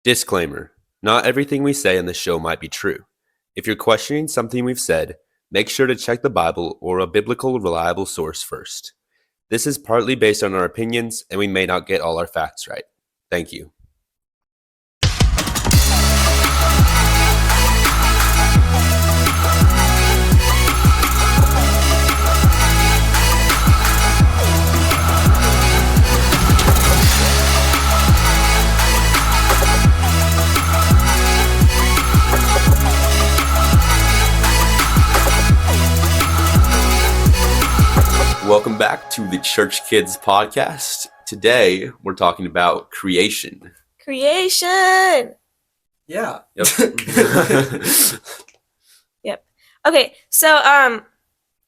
Disclaimer: not everything we say on this show might be true. If you're questioning something we've said, make sure to check the Bible or a biblical, reliable source first. This is partly based on our opinions, and we may not get all our facts right. Thank you. Welcome back to the Church Kids podcast. Today, we're talking about creation. Creation! Yeah. Yep. Yep. Okay, so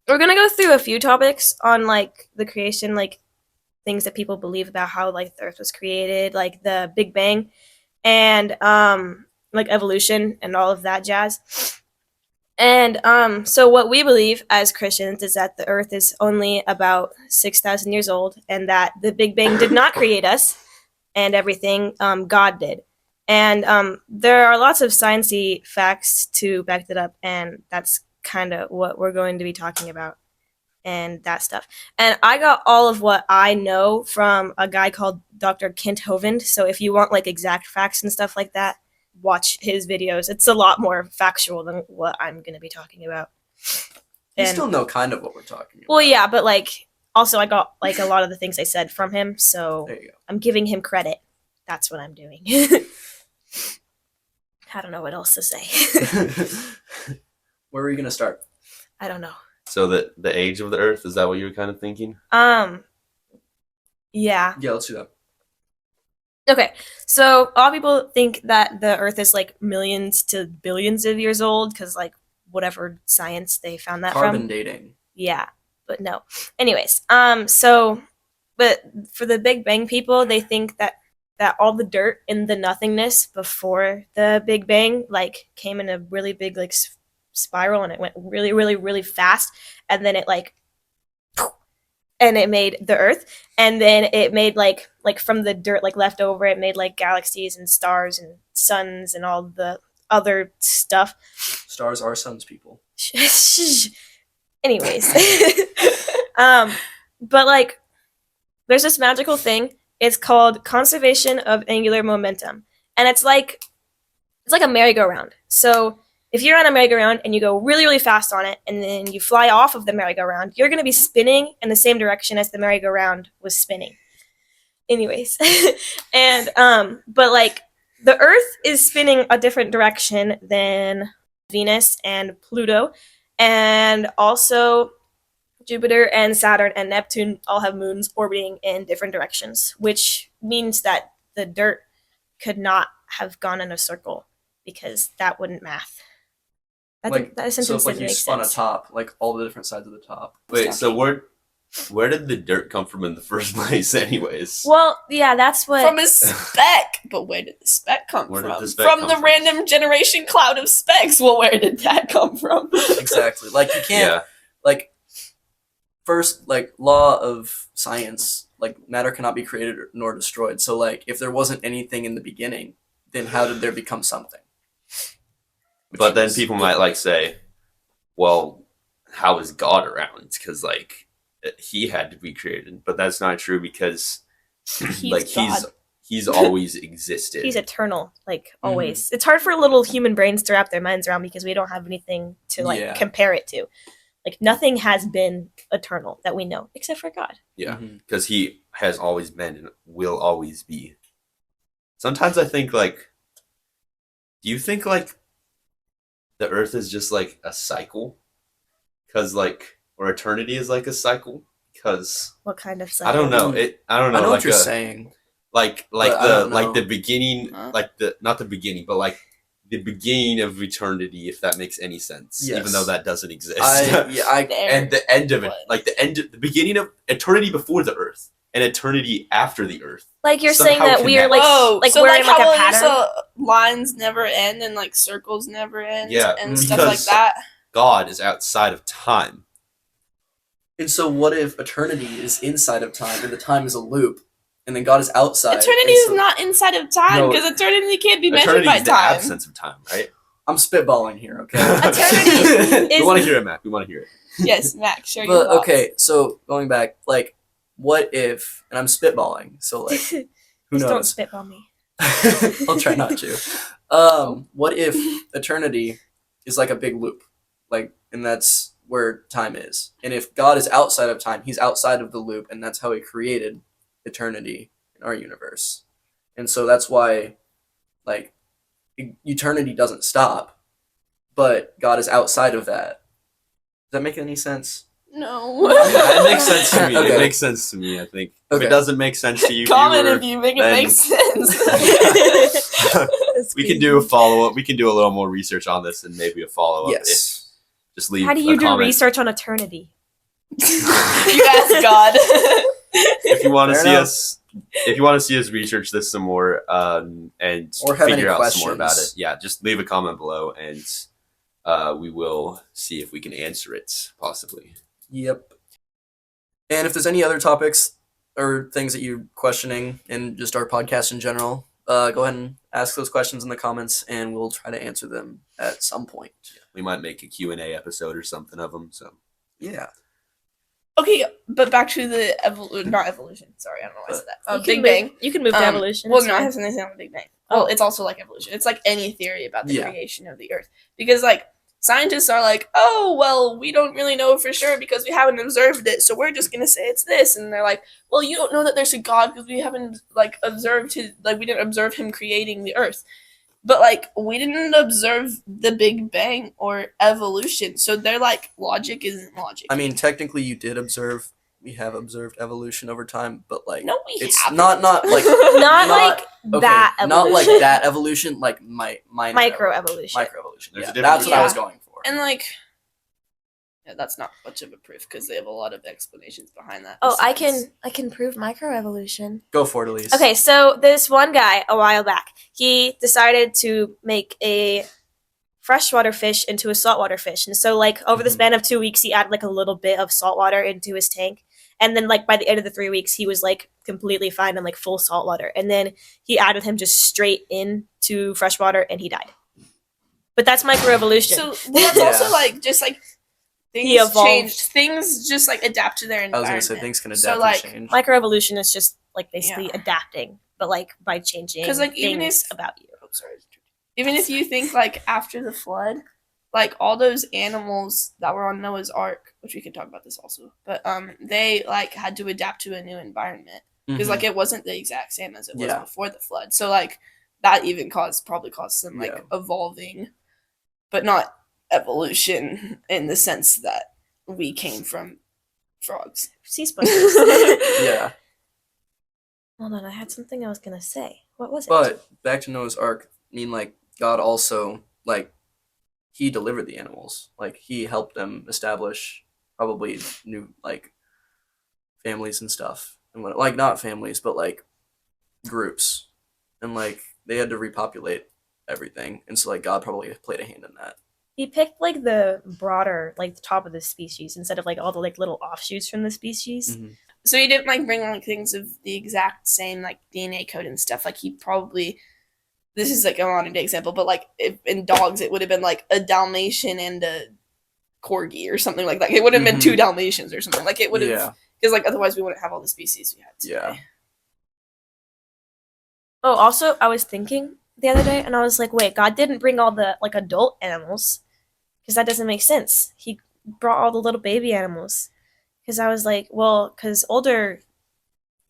we're gonna go through a few topics on like the creation, like things that people believe about how like the earth was created, like the Big Bang, and like evolution and all of that jazz. And so what we believe as Christians is that the earth is only about 6,000 years old, and that the Big Bang did not create us and everything, God did. And there are lots of sciencey facts to back that up, and that's kind of what we're going to be talking about and that stuff. And I got all of what I know from a guy called Dr. Kent Hovind. So if you want like exact facts and stuff like that, watch his videos. It's a lot more factual than what I'm going to be talking about. You still know kind of what we're talking about. Well, yeah, but like also I got like a lot of the things I said from him, so There you go. I'm giving him credit. That's what I'm doing. I don't know what else to say. Where are you going to start? I don't know. So the age of the earth, is that what you were kind of thinking? Yeah. Yeah, let's do that. Okay, so a lot of people think that the Earth is like millions to billions of years old because like whatever science they found that Carbon from. dating. Yeah, but no. Anyways, but for the Big Bang people, they think that all the dirt in the nothingness before the Big Bang like came in a really big like spiral, and it went really, really, really fast, and then it like. And it made the Earth, and then it made like from the dirt like left over, it made like galaxies and stars and suns and all the other stuff. Stars are suns, people. Anyways, but like there's this magical thing. It's called conservation of angular momentum, and it's like a merry-go-round. So if you're on a merry-go-round and you go really, really fast on it, and then you fly off of the merry-go-round, you're going to be spinning in the same direction as the merry-go-round was spinning. Anyways, and but like the Earth is spinning a different direction than Venus and Pluto, and also Jupiter and Saturn and Neptune all have moons orbiting in different directions, which means that the dirt could not have gone in a circle because that wouldn't math. So if like you spun a top, like all the different sides of the top. Wait, so where did the dirt come from in the first place anyways? Well, yeah, that's what... From a speck. But where did the speck come Where did from? the speck From come the from? random generation cloud of specks. Well, where did that come from? Exactly. Like you can't, Yeah. like, first, like, law of science, like, matter cannot be created nor destroyed. So, like, if there wasn't anything in the beginning, then how did there become something? But then people might like say, well, how is God around? Because like he had to be created, but that's not true because he's always existed. He's eternal, like always. It's hard for little human brains to wrap their minds around because we don't have anything to like compare it to. Like nothing has been eternal that we know except for God. Yeah, because he has always been and will always be. Sometimes I think like, do you think like the Earth is just like a cycle? Because like, or eternity is like a cycle? Because what kind of cycle? I don't know. I don't know. I know like what you're saying. Like the beginning, Huh? not the beginning, but like the beginning of eternity, if that makes any sense. Yes. Even though that doesn't exist. There. And the end of it, What? like the beginning of eternity before the Earth and eternity after the Earth. Like you're somehow saying that we are like Whoa, like so we're like in like how a pattern. so lines never end and like circles never end and stuff like because that. God is outside of time. And so what if eternity is inside of time and the time is a loop? and then God is outside. Eternity and is so- not inside of time No, because eternity can't be measured Eternity by is the time. absence of time, right? I'm spitballing here, okay? Eternity We is- want to hear it, Matt. We want to hear it. Yes, Max, share your But thoughts. okay, so going back, like, what if? And I'm spitballing, so like, who Just don't knows? spitball me. I'll try not to. What if eternity is like a big loop, like, and that's where time is. And if God is outside of time, He's outside of the loop, and that's how He created eternity in our universe. And so that's why, like, eternity doesn't stop, but God is outside of that. Does that make any sense? No. Yeah, it makes sense to me. Okay. It makes sense to me. I think if Okay. it doesn't make sense to you, Comment viewer, if you make it then- make sense. we can do a follow up. We can do a little more research on this and maybe a follow up. Yes. Just leave. How do a you do comment. research on eternity? You ask God. If you want to Fair see enough. us, if you want to see us research this some more, and Or have figure any out some more about it, questions. yeah, just leave a comment below, and we will see if we can answer it possibly. Yep. And if there's any other topics or things that you're questioning in just our podcast in general, go ahead and ask those questions in the comments, and we'll try to answer them at some point. We might make a Q&A episode or something of them. So Yeah. Okay, but back to the not evolution. Sorry, I don't know why I said that. You can Big move- Bang. You can move to Um, evolution. Well, it's no, I fine. have something to say on the Big Bang. Well, it's also like evolution. It's like any theory about the Yeah. creation of the Earth. Because, like, scientists are like, oh, well, we don't really know for sure because we haven't observed it, so we're just going to say it's this. And they're like, well, you don't know that there's a God because we haven't, like, observed his, like, we didn't observe him creating the Earth. But, like, we didn't observe the Big Bang or evolution. So they're like, logic isn't logic. I mean, technically, we have observed evolution over time, but like, no, we it's haven't. not like not like okay, that evolution. not like that evolution, like Micro evolution. Microevolution. There's Yeah, a difference that's what I was between- going for. And like, yeah, that's not much of a proof because they have a lot of explanations behind that. Oh, besides- I can prove microevolution. Go for it, Elise. Okay, so this one guy a while back, he decided to make a freshwater fish into a saltwater fish. And so like over the Mhm. span of 2 weeks, he added like a little bit of saltwater into his tank. And then like by the end of the 3 weeks, he was like completely fine on like full saltwater. And then he added him just straight into freshwater and he died. But that's microevolution. So that's Yeah. also like just like things He evolved. change. Things just like adapt to their I was environment. gonna say things can adapt So, like, and change. Microevolution is just like basically Yeah. adapting, but like by changing 'Cause, like, even things if- about you. Oh, sorry. Even if you think like after the flood, like all those animals that were on Noah's Ark, which we can talk about this also, but they like had to adapt to a new environment because Mhm. like it wasn't the exact same as it was Yeah. before the flood. So like that even probably caused some like Yeah. evolving, but not evolution in the sense that we came from frogs. Sea sponges. yeah, Hold on, I had something I was gonna say. What was it? but back to Noah's Ark. I mean, like God also like He delivered the animals. Like He helped them establish probably new like families and stuff, and what like not families, but like groups, and like they had to repopulate everything, and so like God probably played a hand in that. He picked like the broader, like the top of the species instead of like all the like little offshoots from the species. Mhm. So he didn't like bring like things of the exact same like DNA code and stuff. Like he probably, this is like a modern day example, but like if, in dogs it would have been like a Dalmatian and a Corgi or something like that. It would have been Mhm. 2 Dalmatians or something. Like it would have, Yeah, because like otherwise we wouldn't have all the species we had today. Yeah. Oh, also, I was thinking the other day, and I was like, wait, God didn't bring all the like adult animals, because that doesn't make sense. He brought all the little baby animals, because I was like, well, because older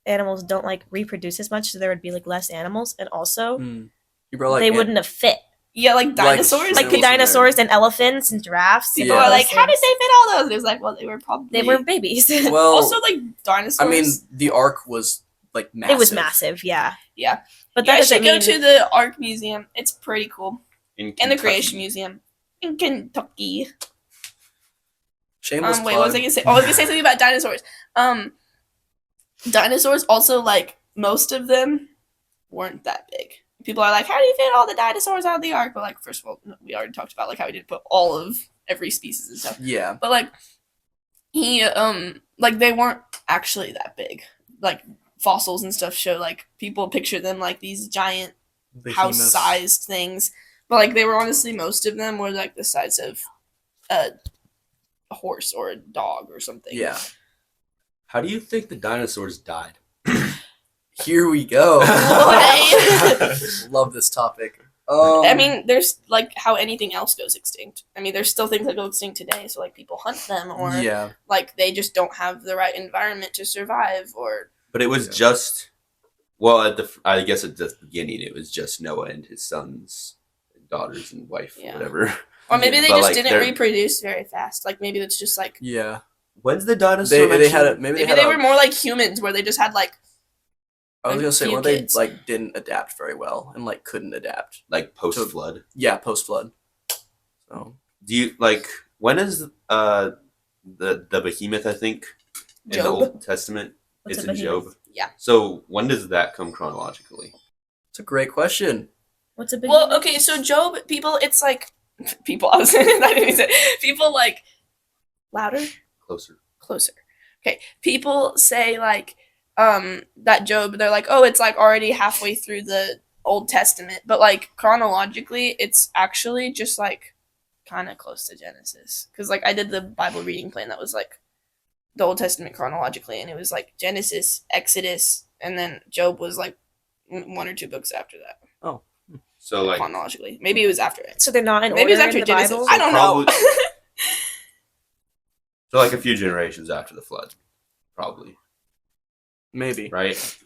animals don't like reproduce as much, so there would be like less animals, and also Mm. You brought like they wouldn't have fit. Yeah, like dinosaurs. Like the wasn't dinosaurs and elephants and giraffes. People and Yeah. all are those like, how did things. they fit all those? It was like, well, they were probably They were babies. well. also like dinosaurs. I mean, the Ark was like massive. It was massive, yeah. Yeah. But you that guys doesn't should go mean to the Ark Museum. It's pretty cool. In And the Kentucky. Creation Museum in Kentucky. Shameless Wait, what was I plug. gonna say? Oh, I was gonna say something about dinosaurs. Dinosaurs also like most of them weren't that big. People are like, how do you fit all the dinosaurs on the Ark? But like, first of all, we already talked about like how he didn't put all of every species and stuff. Yeah. But like he like they weren't actually that big. Like fossils and stuff show like people picture them like these giant Behemoths. house-sized things, but like they were honestly most of them were like the size of a horse or a dog or something. Yeah. How do you think the dinosaurs died? Here we go. Why? Love this topic. I mean, there's like how anything else goes extinct. I mean, there's still things that go extinct today. So like people hunt them, or yeah. like they just don't have the right environment to survive, or But it was Yeah. just, well, I guess at the beginning it was just Noah and his sons, and daughters, and wife, Yeah. whatever. or maybe Yeah. they But, just like, didn't they're- reproduce very fast. Like maybe it's just like Yeah. When's the dinosaur? They had mentioned? a, maybe maybe had they a- were more like humans, where they just had like I was a gonna say, few well, they kids. like didn't adapt very well and like couldn't adapt. like post flood. Yeah, post flood. So Do you like when is the behemoth? I think in the Job. Old Testament, What's it's a in behemoth? Job. Yeah. So when does that come chronologically? it's a great question. What's a big well, okay, so Job people, it's like people. I was I didn't even say people like louder. Closer. Closer. Okay. People say like that Job, they're like, oh, it's like already halfway through the Old Testament, but like chronologically it's actually just like kind of close to Genesis, because like I did the Bible reading plan that was like the Old Testament chronologically, and it was like Genesis, Exodus, and then Job was like one or two books after that So like chronologically. Maybe it was after it. So they're not in Maybe it was order after in the Genesis. Bible? I don't know. Probably- so like a few generations after the flood, probably, Maybe. right?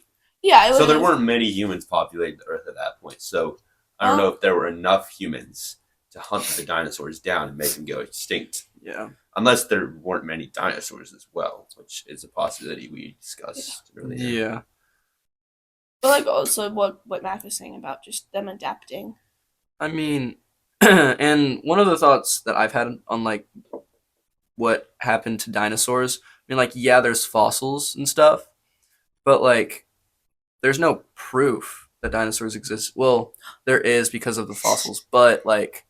Yeah. It So there would've- weren't many humans populating the Earth at that point. So I don't know if there were enough humans to hunt the dinosaurs down and make them go extinct. Yeah. Unless there weren't many dinosaurs as well, which is a possibility we discussed earlier. Yeah. But like also what Mac was saying about just them adapting. I mean, and one of the thoughts that I've had on like what happened to dinosaurs, I mean, like, yeah, there's fossils and stuff, but like, there's no proof that dinosaurs exist. Well, there is because of the fossils, but like,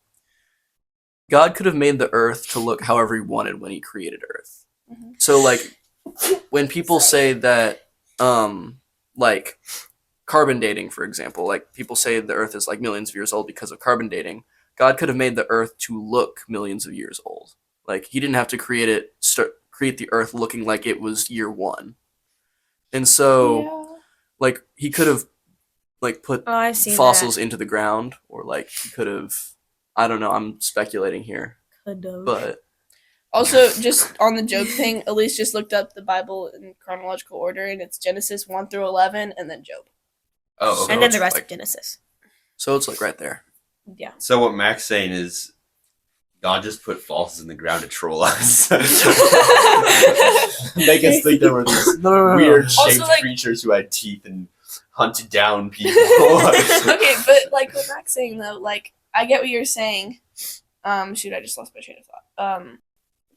God could have made the earth to look however he wanted when he created Earth. Mhm. So like, when people say that, like, carbon dating, for example, like people say the earth is like millions of years old because of carbon dating. God could have made the earth to look millions of years old. Like he didn't have to create the earth looking like it was year one. And so like he could have like put Oh, I've seen fossils into the ground, or like he could have, I don't know, I'm speculating here, that. but Also, just on the Job thing, Elise just looked up the Bible in chronological order, and it's Genesis 1 through 11, and then Job. Oh, okay. And then the it's rest like- of Genesis. so it's like right there. Yeah. So what Mac's saying is, God just put fossils in the ground to troll us, make us think there were these weird Also, shaped like- creatures who had teeth and hunted down people. Okay, but like what Mac's saying though, like I get what you're saying. Shoot, I just lost my train of thought.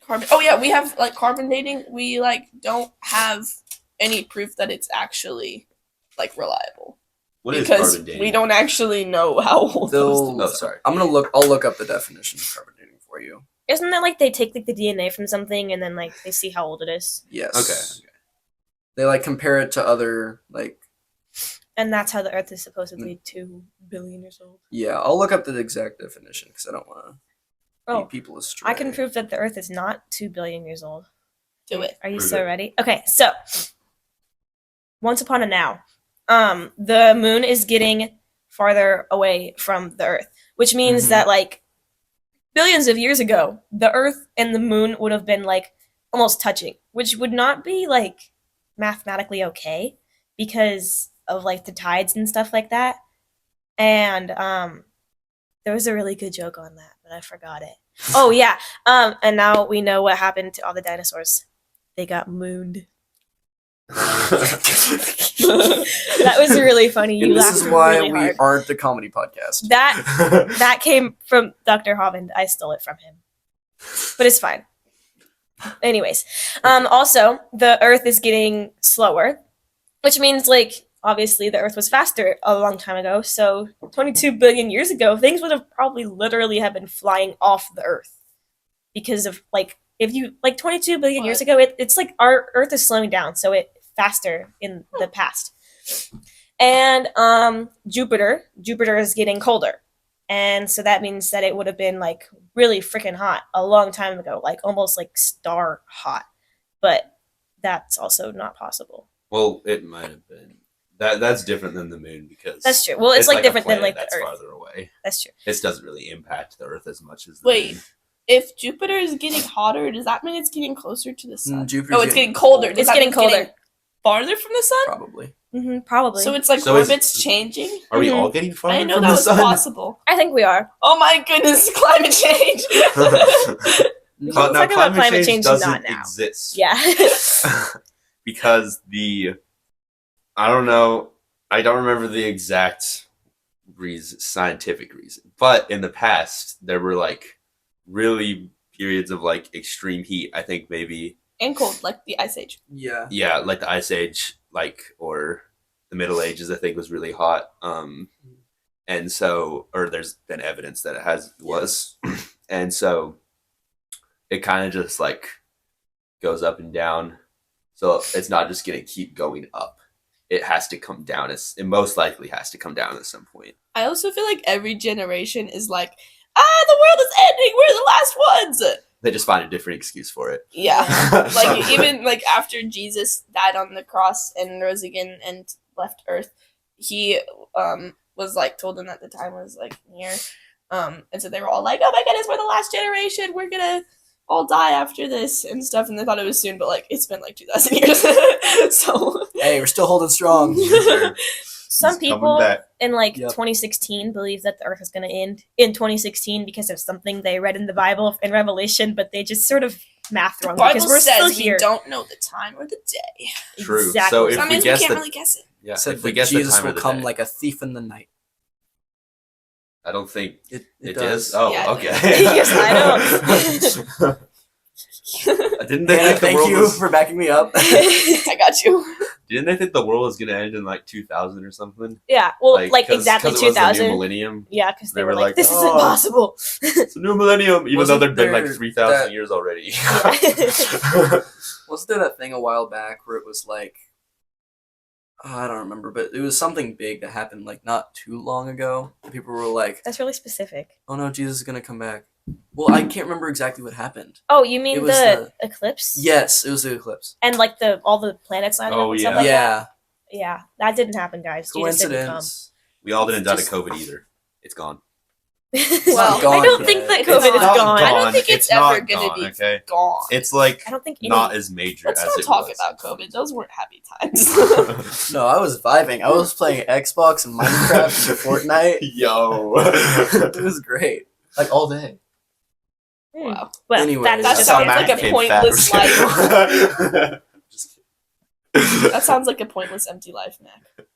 Carbon. Oh yeah, we have like carbon dating. We like don't have any proof that it's actually like reliable What is because carbon dating? we don't actually know how old those They'll- things Oh, are. sorry. I'll look up the definition of carbon dating for you. Isn't that like they take like the DNA from something and then like they see how old it is? Yes. Okay. They like compare it to other like, And that's how the Earth is supposedly 2 billion years old. yeah, I'll look up the exact definition because I don't want to Oh, lead people astray. I can prove that the Earth is not 2 billion years old. Do it. Are you Prove so it. ready? Okay, so once upon a now, the moon is getting farther away from the Earth, which means Mhm. that like billions of years ago, the Earth and the moon would have been like almost touching, which would not be like mathematically okay because of like the tides and stuff like that. And there was a really good joke on that, but I forgot it. Oh yeah. And now we know what happened to all the dinosaurs. They got mooned. That was really funny. You And this laughed is why really we hard. aren't a comedy podcast. That came from Dr. Hovind. I stole it from him. But it's fine. Anyways, also the Earth is getting slower, which means like obviously the Earth was faster a long time ago. So 22 billion years ago, things would have probably literally have been flying off the Earth because of like if you like 22 billion years ago, it's like our Earth is slowing down, so it faster in the past. And Jupiter is getting colder. And so that means that it would have been like really freaking hot a long time ago, like almost like star hot. But that's also not possible. Well, it might have been. That's different than the moon because That's true. Well, it's like a different than planet like the that's Earth. farther away. That's true. This doesn't really impact the Earth as much as the Wait. moon. If Jupiter is getting hotter, does that mean it's getting closer to the sun? Jupiter's Oh, it's getting colder. Does It's that getting mean colder. farther from the sun? Probably. Probably. So it's like So is- orbits changing? Are we Mhm. all getting I farther didn't know from that the was sun? possible. I think we are. Oh my goodness, climate change! We'll talk about climate change doesn't not now. exist. Yeah. Because I don't know, I don't remember the exact scientific reason, but in the past there were like really periods of like extreme heat. I think maybe And cold, like the Ice Age. Yeah. yeah, like the Ice Age, like or the Middle Ages. I think was really hot. And so, or there's been evidence that it was, and so it kind of just like goes up and down. So it's not just gonna keep going up. It has to come down. It most likely has to come down at some point. I also feel like every generation is like, the world is ending, we're the last ones! They just find a different excuse for it. Yeah. Like, even, like, after Jesus died on the cross and rose again and left Earth, he, was, like, told them that the time was, like, near. And so they were all like, oh my goodness, we're the last generation, we're gonna all die after this and stuff, and they thought it was soon, but, like, it's been, like, 2,000 years. So... Hey, we're still holding strong. Some He's coming people back. in like Yep. 2016 believe that the Earth is going to end in 2016 because of something they read in the Bible in Revelation, but they just sort of math wrong The Bible because we're still says we here. don't know the time or the day. True. Exactly. So So if that we means we guess can't the really guess it. yeah, Said if we that guess Jesus the time will of the come day, like a thief in the night. I don't think It it does. does. Oh, Yeah, it okay. Yes, I know. Didn't they Hannah, think the thank world you was, for backing me up. I got you. Didn't they think the world was gonna end in like 2000 or something? Yeah, well, like 'cause- exactly 'cause it was the new 2000. millennium. Yeah, because they They were were like, like, this "Oh." is impossible. It's a new millennium, even though Wasn't there'd been like there 3,000 that- years already. Wasn't there that thing a while back where it was like, I don't remember, but it was something big that happened like not too long ago. People were like, That's really specific. "Oh no, Jesus is gonna come back." Well, I can't remember exactly what happened. Oh, you mean It was the eclipse? Yes, it was the eclipse. And like all the planets lining Oh, up and stuff yeah. like that? Yeah, Yeah, that didn't happen, guys. Jesus didn't come. coincidence. We all didn't die to Just- COVID either. It's gone. Well, gone I don't yet. think that It's COVID is not gone. I don't think it's not ever gonna gone, be okay. gone. It's like I don't think any- not as major Let's as not it talk was. about COVID. Those weren't happy times. No, I was vibing. I was playing Xbox and Minecraft and Fortnite. Yo. It was great, like all day. Wow. Well, Anyway, that is That just sounds okay. like a Became pointless fat. Just kidding. That sounds like a pointless, empty life, Mac.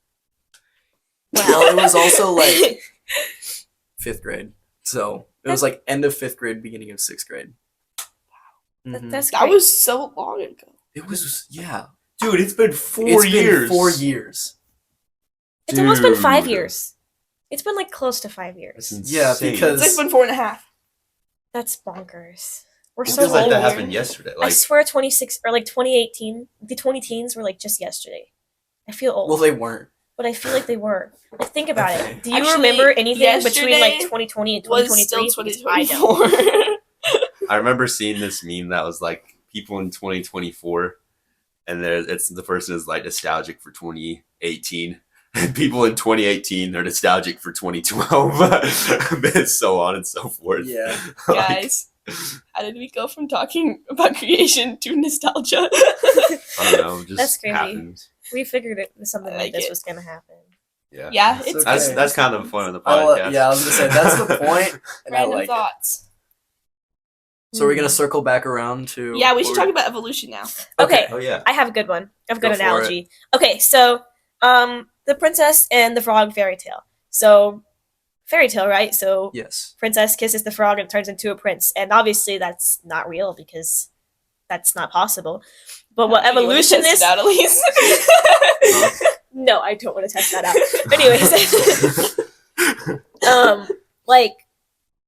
Well, it was also like 5th grade, so it was like end of 5th grade, beginning of 6th grade. Mhm. That's That great. was so long ago. It was Dude, it's been 4 It's years. been 4 years. It's almost been 5 Dude. years. It's been like close to 5 That's years. Yeah, insane. because- It's like been 4.5. That's bonkers. We're It so feels like old. that happened yesterday. I Like swear 26 or like 2018, the 2010s were like just yesterday. I feel old, Well, they weren't. but I feel like they were. Like think about Okay. it. Do you Actually, remember anything between like yesterday 2020 and Was 2023? still Because I don't. 2024. I remember seeing this meme that was like people in 2024, and the person is like nostalgic for 2018. And people in 2018 are nostalgic for 2012. It's so on and so forth. Yeah. Like, Guys, how did we go from talking about creation to nostalgia? I don't know. Just That's crazy. happened. We figured it something I like like this it. was gonna happen. Yeah. Yeah, It's it's okay. That's kind of the point of the I podcast. I was gonna say that's the point, and I random like it. thoughts. So we're gonna circle back around to Yeah, we should talk about evolution now. Okay, Oh yeah. I have a good one. I have a Go good for analogy. Okay, so the princess and the frog fairy tale. So fairy tale, right? So Yes. princess kisses the frog and turns into a prince, and obviously that's not real because that's not possible. But what Do you wanna evolution test is? it out, Elise? No, I don't want to test that out. Anyways,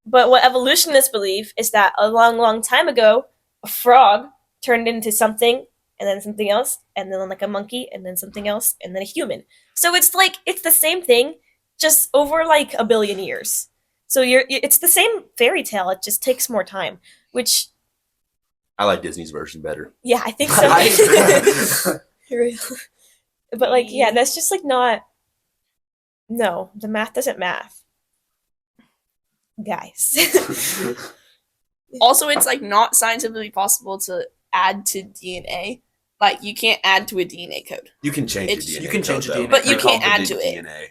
but what evolutionists believe is that a long, long time ago, a frog turned into something, and then something else, and then like a monkey, and then something else, and then a human. So it's like it's the same thing, just over like a billion years. So it's the same fairy tale. It just takes more time, which I like Disney's version better. yeah, I think so. But like, yeah, that's just like not. No, the math doesn't math, guys. Also, it's like not scientifically possible to add to DNA. Like you can't add to a DNA code. You can change It's- the DNA. you can change code, the though. DNA. But you They're can't called add the to it. DNA.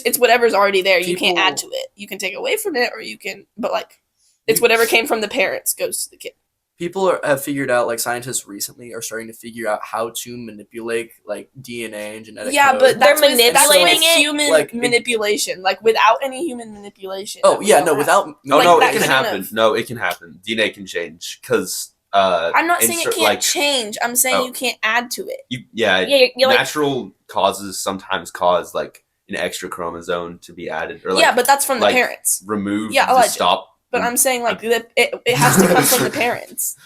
It's whatever's already there. You can't add to People- it. You can take away from it, or you can. But like, it's whatever came from the parents goes to the kid. People have figured out, like scientists recently are starting to figure out how to manipulate like DNA and genetic Yeah, code. but They're that's with manipulating it, human like, manipulation. Like without any human manipulation. oh that would yeah, not no, happen. without Oh Like, no, that it can kind happen. of- No, it can happen. DNA can change because I'm not saying it insert- can't like, change. I'm saying Oh. you can't add to it. yeah, Yeah, you're like natural causes sometimes cause like an extra chromosome to be added or like Yeah, but that's from the like, parents. removed Yeah, to alleged. stop. But I'm saying like it has to come from the parents.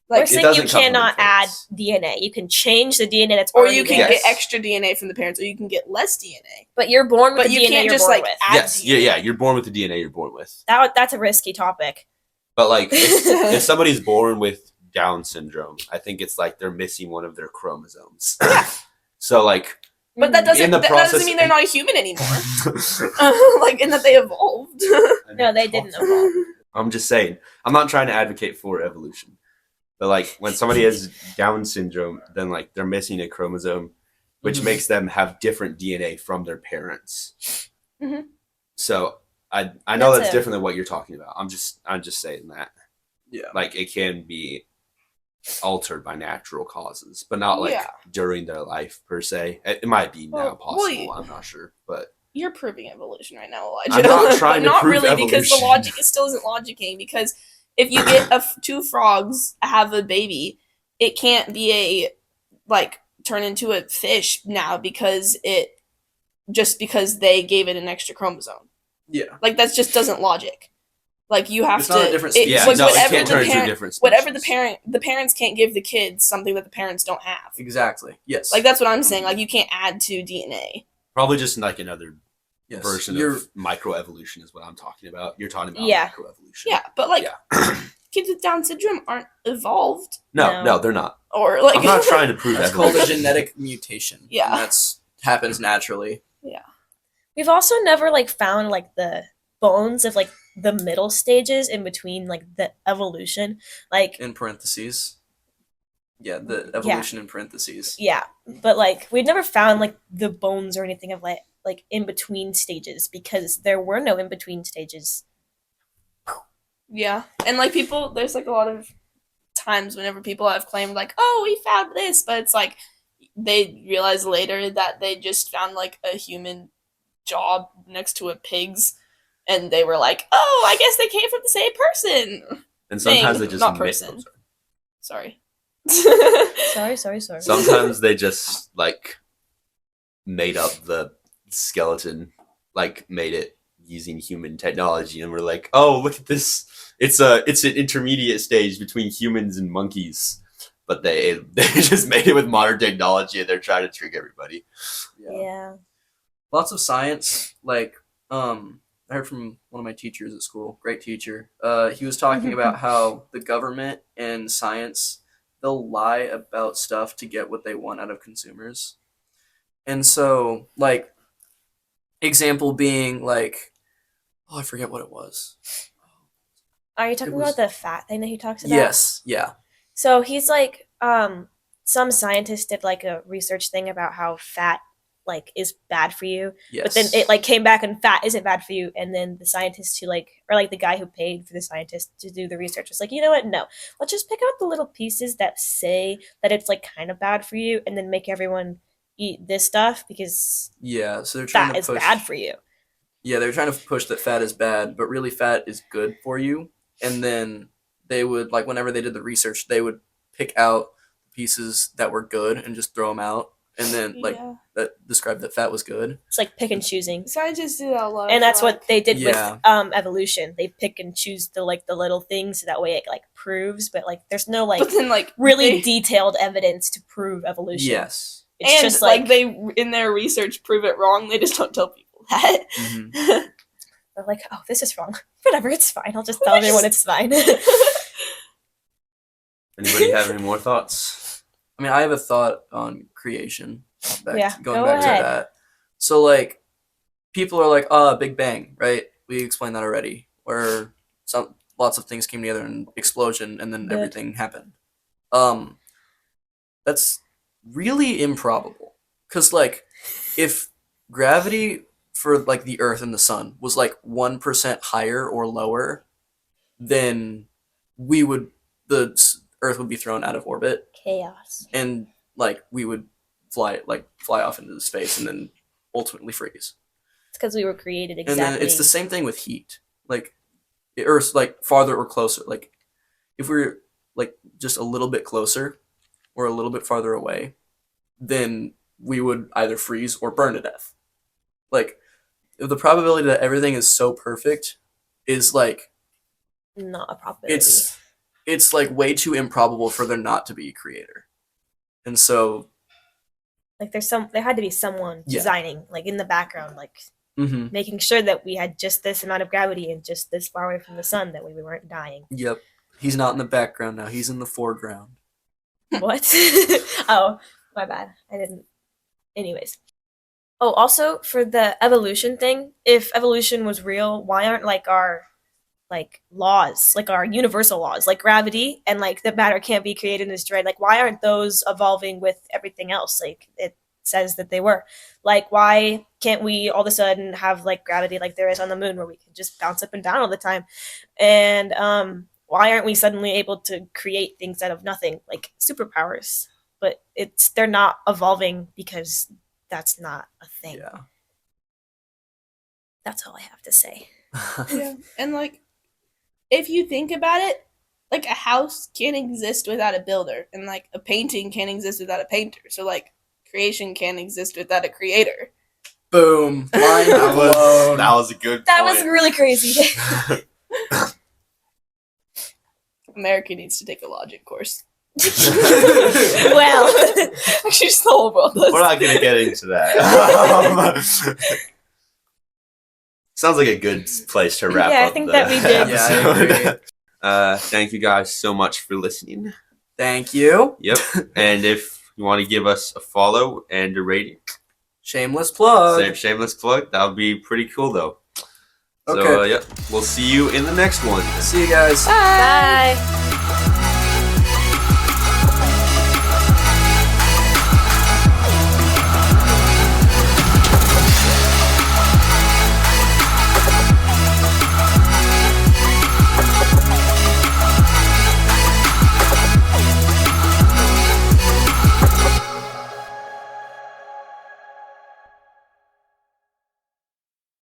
we're Like, saying you doesn't come from the cannot add parents. DNA. You can change the DNA that's or already you can there, Yes. get extra DNA from the parents, or you can get less DNA. but you're born with But the you DNA can't you're just born like with. add Yes, DNA. yeah, you're born with the DNA you're born with. That's a risky topic. But like if somebody's born with Down syndrome, I think it's like they're missing one of their chromosomes. So like But that doesn't In the that process- doesn't mean they're not a human anymore. Like in that they evolved. No, they didn't evolve. I'm just saying. I'm not trying to advocate for evolution. But like when somebody has Down syndrome, then like they're missing a chromosome, which Mhm. makes them have different DNA from their parents. Mhm. So I know That's that's a- different than what you're talking about. I'm just saying that. Yeah. Like it can be altered by natural causes, but not like Yeah. during their life per se. It might be now Well, possible. I'm not sure, but You're proving evolution right now, Elijah. I'm not trying But to not prove really because the evolution. logic it still isn't logicking. Because if you get two frogs have a baby, it can't be a like turn into a fish now because because they gave it an extra chromosome. Yeah. Like that just doesn't logic. Like you have It's to. not a different it- species. yeah, like, no, it whatever can't the turn into a parent- different species. Whatever the parents can't give the kids something that the parents don't have. Exactly. Yes. Like that's what I'm saying. Like you can't add to DNA. Probably just like another yes. version You're, of microevolution is what I'm talking about. You're talking about Yeah. microevolution. Yeah, but like Yeah. kids with Down syndrome aren't evolved, No, No. they're not. or like I'm not trying to prove that's called a evolution. genetic mutation. Yeah. And that's happens naturally. We've also never like found like the bones of like the middle stages in between like the evolution. Like In parentheses. Yeah, the evolution in parentheses. yeah, but like we've never found like the bones or anything of like in between stages because there were no in between stages. yeah, and like people, there's like a lot of times whenever people have claimed like, oh, we found this, but it's like they realize later that they just found like a human jaw next to a pig's, and they were like, oh, I guess they came from the same person. And sometimes thing, they just not mi- person. oh, Sorry. Sorry. sometimes they just like made up the skeleton, like made it using human technology, and we're like, oh, look at this. It's an intermediate stage between humans and monkeys. But they just made it with modern technology, and they're trying to trick everybody. Yeah. Lots of science, like I heard from one of my teachers at school, great teacher. He was talking about how the government and science, they'll lie about stuff to get what they want out of consumers. And so, like, example being like, oh, I forget what it was. Are you talking was- about the fat thing that he talks about? Yes, yeah. So he's like, some scientists did like a research thing about how fat like is bad for you, Yes. but then it like came back and fat isn't bad for you, and then the scientist who like, or like the guy who paid for the scientist to do the research was like, you know what, no, let's just pick out the little pieces that say that it's like kind of bad for you, and then make everyone eat this stuff because Yeah, so they're trying fat to is push. bad for you. Yeah, they're trying to push that fat is bad, but really fat is good for you. And then they would, like, whenever they did the research, they would pick out pieces that were good and just throw them out. And then, like, Yeah. that described that fat was good. It's like pick and choosing. Scientists do that a lot. And that's what they did Yeah. with evolution. They pick and choose the little things so that way it like proves, but like there's no like But then like really they, detailed evidence to prove evolution. Yes. It's and just like like they in their research prove it wrong. They just don't tell people that. Mhm. they're like, oh, this is wrong. Whatever, it's fine. I'll just tell everyone it's fine. Anybody have any more thoughts? I mean, I have a thought on creation. Yeah, Going go back ahead. to that. So, like, people are like, Big Bang, right? We explained that already. Where lots of things came together and explosion, and then Good. everything happened. That's really improbable. Because, like, if gravity for, like, the Earth and the Sun was, like, 1% higher or lower, then the Earth would be thrown out of orbit, Chaos. and like we would fly off into space and then ultimately freeze. It's because we were created exactly. And then it's the same thing with heat. Like the Earth's like farther or closer. Like if we're like just a little bit closer or a little bit farther away, then we would either freeze or burn to death. Like the probability that everything is so perfect is like not a probability. it's like way too improbable for there not to be a creator. And so Like there had to be someone Yeah. designing, like in the background, like mhm. making sure that we had just this amount of gravity and just this far away from the sun that way we weren't dying. Yep. He's not in the background now. He's in the foreground. What? Oh, my bad. I didn't. Anyways. Oh, also for the evolution thing, if evolution was real, why aren't like our like laws, like our universal laws, like gravity and like that matter can't be created and destroyed? Like why aren't those evolving with everything else? Like it says that they were. Like why can't we all of a sudden have like gravity like there is on the moon where we can just bounce up and down all the time? And why aren't we suddenly able to create things out of nothing, like superpowers? But they're not evolving because that's not a thing. Yeah. That's all I have to say. Yeah, and like if you think about it, like a house can't exist without a builder, and like a painting can't exist without a painter. So like creation can't exist without a creator. Boom. Mind That blown. was a good That point. was really crazy. America needs to take a logic course. Well, Actually, just the whole world does. We're not going to get into that. Sounds like a good place to wrap Yeah, I up. think the that we did. Yeah, I episode. Thank you guys so much for listening. Thank you. Yep. And if you want to give us a follow and a rating, Shameless plug. same shameless plug, that would be pretty cool though. So, Okay. yep. We'll see you in the next one. See you guys. Bye.